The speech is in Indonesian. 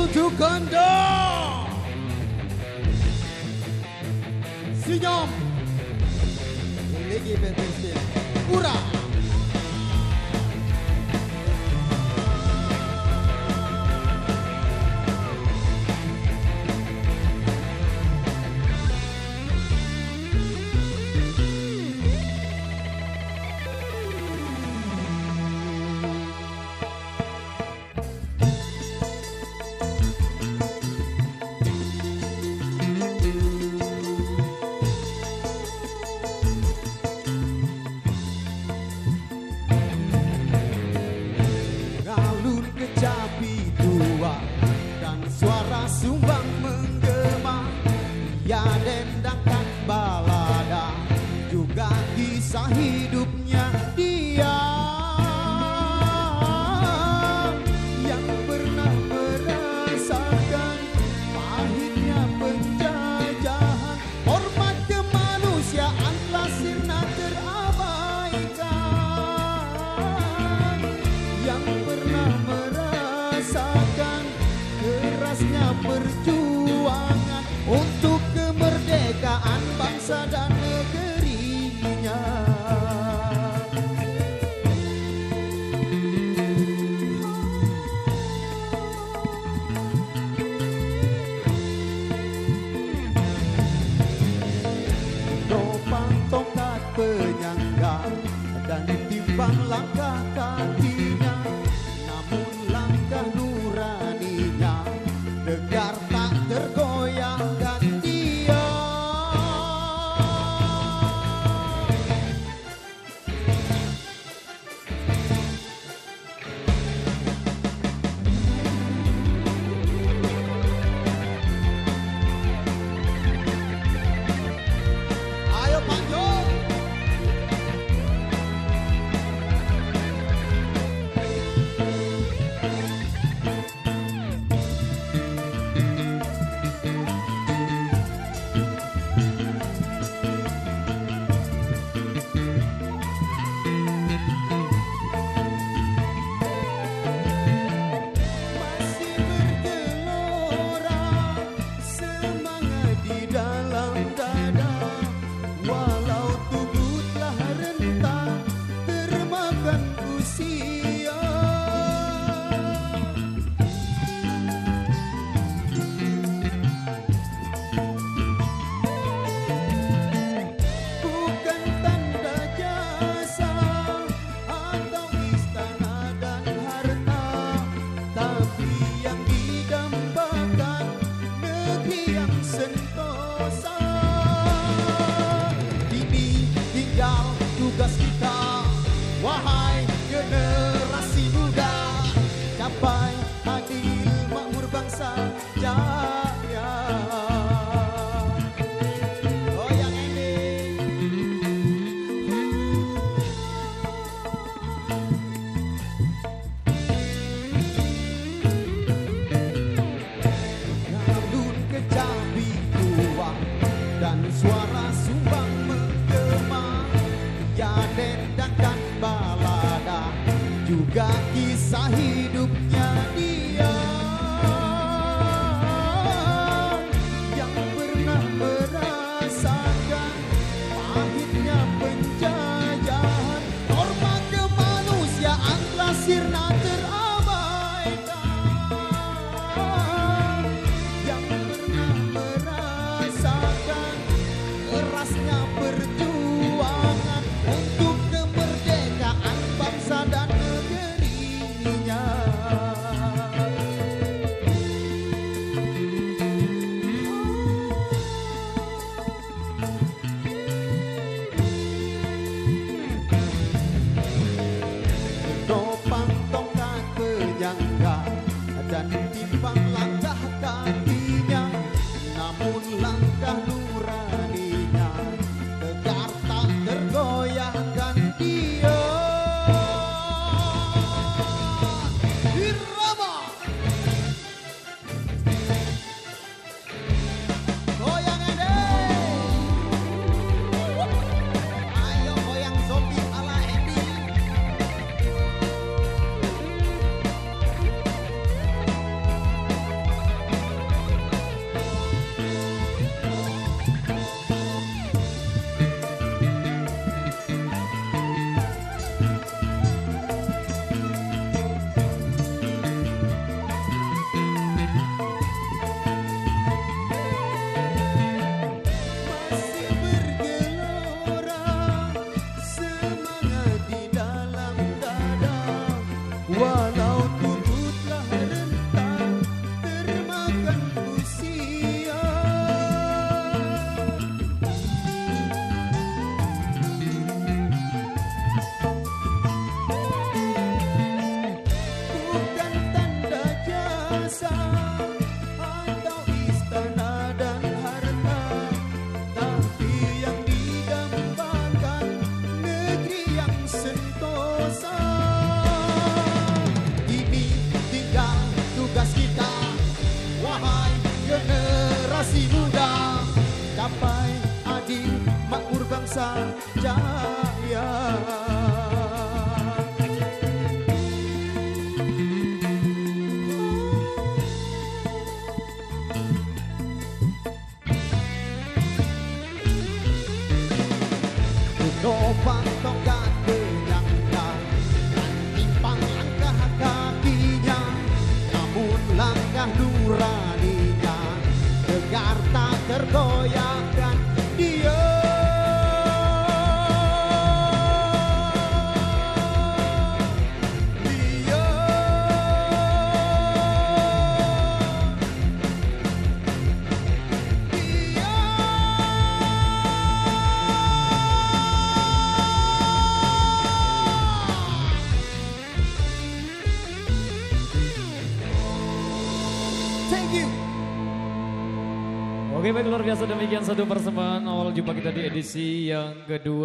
untuk Anda. Senyum. Lagi penting. Ura. Suara sumbang menggema, ya dendangkan balada, juga kisah hidupnya dia yang pernah merasakan pahitnya penjajahan. Hormat kemanusiaan telah sirna terabaikan, yang pernah merasakan kerasnya perjuangan untuk kemerdekaan bangsa dan negerinya. Topang tongkat penyangga dan timbang langkah kakinya, namun langkah nuraninya tegar tak tergoyahkan dia. Ayo Panjo. Tugas kita, wahai generasi muda, capai adil makmur bangsa jaya. Oh yang ini Galun kecapi tua dan suara sumbang menggema, ya dendangkan balada, juga kisah hidupnya dia yang pernah merasakan pahitnya penjajahan. Norma kemanusiaan telah sirna terabaikan, yang pernah merasakan kerasnya perjuangan untuk kemerdekaan bangsa dan negerinya. rasa jaya. Lopang tongkat penyangga dan timpang langkah kakinya, namun langkah nuraninya tegar tak tergoyahkan dia. Thank you. Oke, baik, luar biasa, demikian satu persembahan awal jumpa kita di edisi yang kedua.